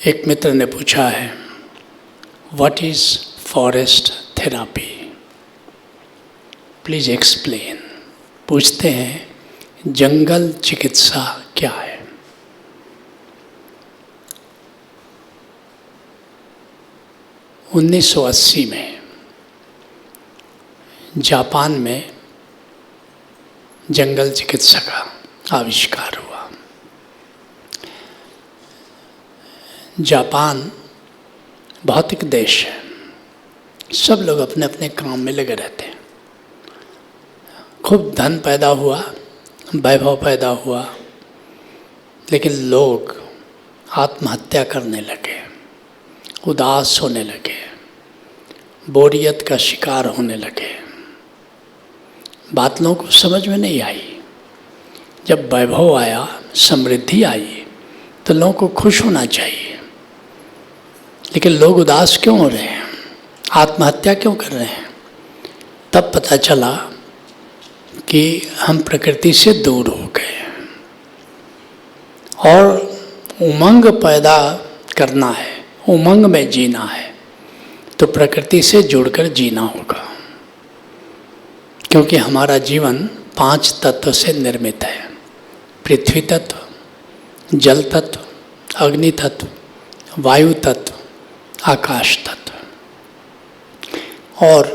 एक मित्र ने पूछा है, what is forest therapy, please explain. पूछते हैं जंगल चिकित्सा क्या है। उन्नीस 1980 में जापान में जंगल चिकित्सा का आविष्कार हुआ। जापान भौतिक देश है, सब लोग अपने अपने काम में लगे रहते हैं। खूब धन पैदा हुआ, वैभव पैदा हुआ, लेकिन लोग आत्महत्या करने लगे, उदास होने लगे, बोरियत का शिकार होने लगे। बात लोगों को समझ में नहीं आई। जब वैभव आया, समृद्धि आई, तो लोगों को खुश होना चाहिए, लेकिन लोग उदास क्यों हो रहे हैं, आत्महत्या क्यों कर रहे हैं। तब पता चला कि हम प्रकृति से दूर हो गए और उमंग पैदा करना है, उमंग में जीना है, तो प्रकृति से जुड़कर जीना होगा। क्योंकि हमारा जीवन 5 तत्व से निर्मित है। पृथ्वी तत्व, जल तत्व, अग्नि तत्व, वायु तत्व, आकाश तत्व और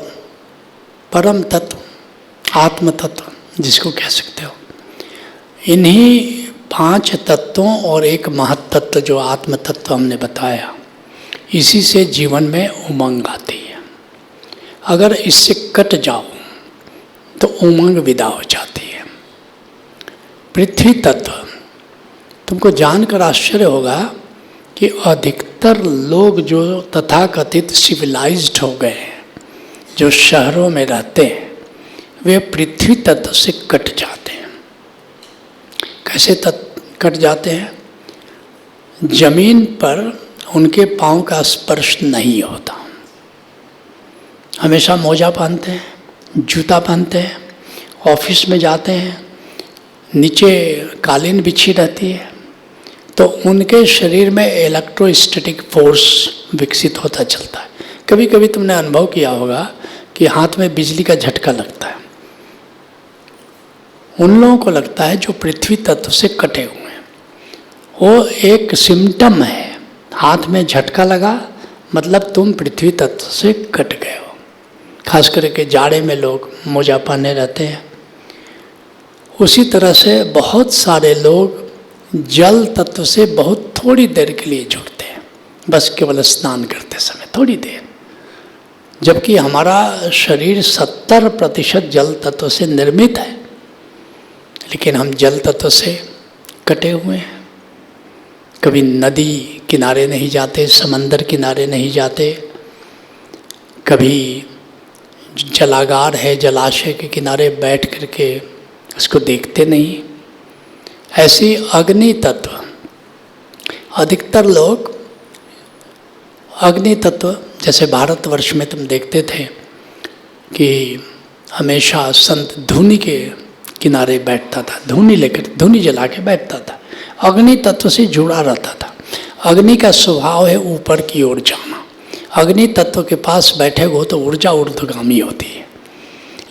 परम तत्व, आत्म तत्व जिसको कह सकते हो। इन्हीं 5 तत्वों और एक महत्त्व जो आत्म तत्व हमने बताया, इसी से जीवन में उमंग आती है। अगर इससे कट जाओ तो उमंग विदा हो जाती है। पृथ्वी तत्व, तुमको जानकर आश्चर्य होगा कि अधिकतर लोग जो तथाकथित सिविलाइज्ड हो गए हैं, जो शहरों में रहते हैं, वे पृथ्वी तत्व से कट जाते हैं। कैसे कट जाते हैं? जमीन पर उनके पांव का स्पर्श नहीं होता। हमेशा मोजा पहनते हैं, जूता पहनते हैं, ऑफिस में जाते हैं, नीचे कालीन बिछी रहती है, तो उनके शरीर में इलेक्ट्रोस्टैटिक फोर्स विकसित होता चलता है। कभी कभी तुमने अनुभव किया होगा कि हाथ में बिजली का झटका लगता है। उन लोगों को लगता है जो पृथ्वी तत्व से कटे हुए हैं। वो एक सिम्टम है, हाथ में झटका लगा मतलब तुम पृथ्वी तत्व से कट गए हो। खास करके जाड़े में लोग मोजा पहने रहते हैं। उसी तरह से बहुत सारे लोग जल तत्व से बहुत थोड़ी देर के लिए जुड़ते हैं, बस केवल स्नान करते समय थोड़ी देर, जबकि हमारा शरीर 70% जल तत्व से निर्मित है, लेकिन हम जल तत्व से कटे हुए हैं। कभी नदी किनारे नहीं जाते, समंदर किनारे नहीं जाते, कभी जलागार है, जलाशय के किनारे बैठ करके उसको देखते नहीं। ऐसी अग्नि तत्व, अधिकतर लोग अग्नि तत्व, जैसे भारतवर्ष में तुम देखते थे कि हमेशा संत धूनी के किनारे बैठता था, धूनी लेकर धूनी जला के बैठता था, अग्नि तत्व से जुड़ा रहता था। अग्नि का स्वभाव है ऊपर की ओर जाना। अग्नि तत्व के पास बैठे हो तो ऊर्जा ऊर्ध्वगामी होती है,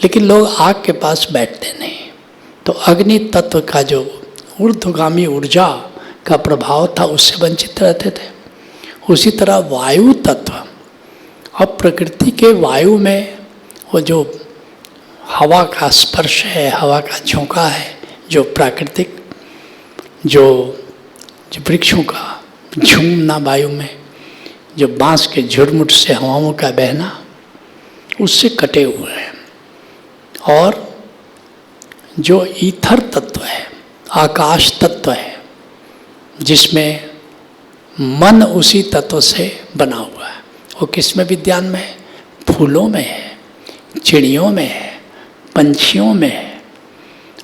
लेकिन लोग आग के पास बैठते नहीं। तो अग्नि तत्व का जो ऊर्ध्वगामी ऊर्जा का प्रभाव था, उससे वंचित रहते थे। उसी तरह वायु तत्व, अब प्रकृति के वायु में वो जो हवा का स्पर्श है, हवा का झोंका है, जो प्राकृतिक जो वृक्षों का झूमना वायु में, जो बांस के झुरमुट से हवाओं का बहना, उससे कटे हुए हैं। और जो ईथर तत्व है, आकाश तत्व है, जिसमें मन उसी तत्व से बना हुआ है। वो किस में विद्यान में है? फूलों में है, चिड़ियों में है, पंछियों में है।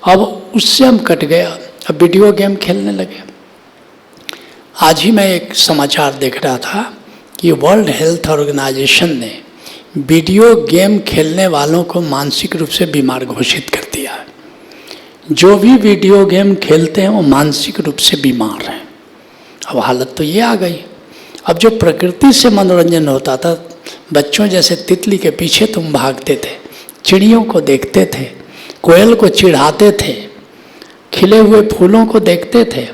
अब उससे हम कट गए, अब वीडियो गेम खेलने लगे। आज ही मैं एक समाचार देख रहा था कि वर्ल्ड हेल्थ ऑर्गेनाइजेशन ने वीडियो गेम खेलने वालों को मानसिक रूप से बीमार घोषित कर दिया है। जो भी वीडियो गेम खेलते हैं वो मानसिक रूप से बीमार हैं। अब हालत तो ये आ गई अब जो प्रकृति से मनोरंजन होता था, बच्चों जैसे तितली के पीछे तुम भागते थे, चिड़ियों को देखते थे, कोयल को चिढ़ाते थे, खिले हुए फूलों को देखते थे।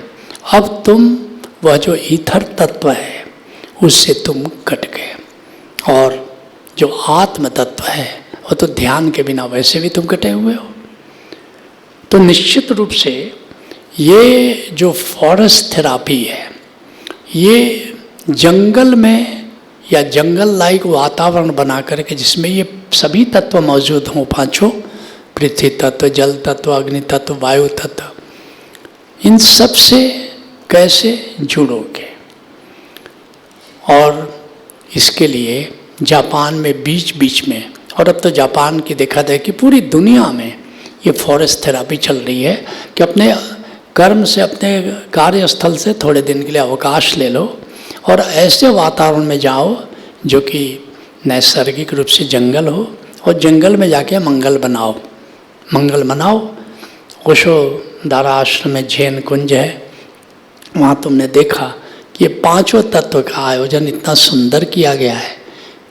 अब तुम वह जो ईथर तत्व है उससे तुम कट गए, और जो आत्म तत्व है वो तो ध्यान के बिना वैसे भी तुम कटे हुए हो। तो निश्चित रूप से ये जो फॉरेस्ट थेरापी है, ये जंगल में या जंगल लाइक वातावरण बना करके जिसमें ये सभी तत्व मौजूद हों, पांचों, पृथ्वी तत्व, जल तत्व, अग्नि तत्व, वायु तत्व, इन सब से कैसे जुड़ोगे। और इसके लिए जापान में बीच बीच में, और अब तो जापान की देखा जाए कि पूरी दुनिया में ये फॉरेस्ट थेरापी चल रही है कि अपने कर्म से, अपने कार्यस्थल से थोड़े दिन के लिए अवकाश ले लो और ऐसे वातावरण में जाओ जो कि नैसर्गिक रूप से जंगल हो, और जंगल में जाके मंगल मनाओ। ओशो दारा आश्रम में जैन कुंज है, वहाँ तुमने देखा कि ये पांचों तत्व का आयोजन इतना सुंदर किया गया है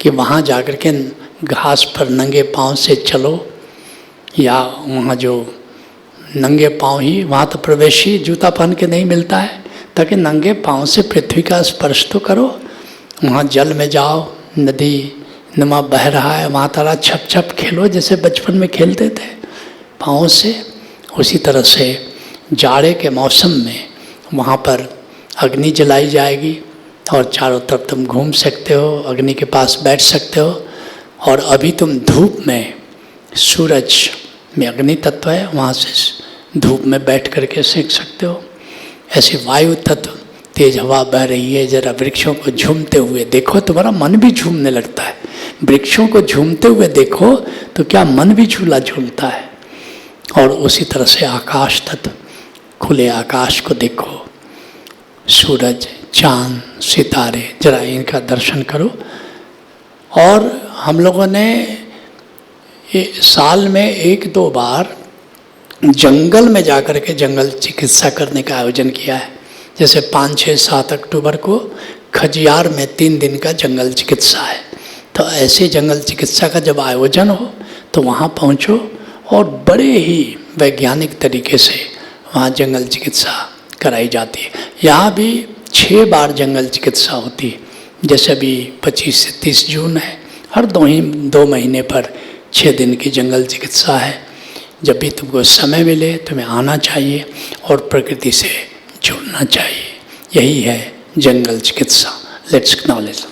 कि वहाँ जाकर के घास पर नंगे पाँव से चलो, या वहाँ जो नंगे पाँव ही, वहाँ तो प्रवेश ही जूता पहन के नहीं मिलता है, ताकि नंगे पाँव से पृथ्वी का स्पर्श तो करो। वहाँ जल में जाओ, नदी नुमा बह रहा है, वहाँ तारा छप छप खेलो जैसे बचपन में खेलते थे पाँव से। उसी तरह से जाड़े के मौसम में वहाँ पर अग्नि जलाई जाएगी और चारों तरफ तुम घूम सकते हो, अग्नि के पास बैठ सकते हो। और अभी तुम धूप में, सूरज में अग्नि तत्व है, वहाँ से धूप में बैठ करके सेक सकते हो। ऐसे वायु तत्व, तेज हवा बह रही है, जरा वृक्षों को झूमते हुए देखो, तुम्हारा मन भी झूमने लगता है। वृक्षों को झूमते हुए देखो तो क्या मन भी झूला झूलता है। और उसी तरह से आकाश तत्व, खुले आकाश को देखो, सूरज, चांद, सितारे, जरा इनका दर्शन करो। और हम लोगों ने साल में 1-2 बार जंगल में जाकर के जंगल चिकित्सा करने का आयोजन किया है। जैसे 5, 6, 7 अक्टूबर को खजियार में 3 दिन का जंगल चिकित्सा है। तो ऐसे जंगल चिकित्सा का जब आयोजन हो तो वहाँ पहुँचो और बड़े ही वैज्ञानिक तरीके से वहाँ जंगल चिकित्सा कराई जाती है। यहाँ भी 6 बार जंगल चिकित्सा होती है। जैसे अभी 25 से 30 जून है, हर 2 महीने पर 6 दिन की जंगल चिकित्सा है। जब भी तुमको समय मिले तुम्हें आना चाहिए और प्रकृति से जुड़ना चाहिए। यही है जंगल चिकित्सा। Let's acknowledge.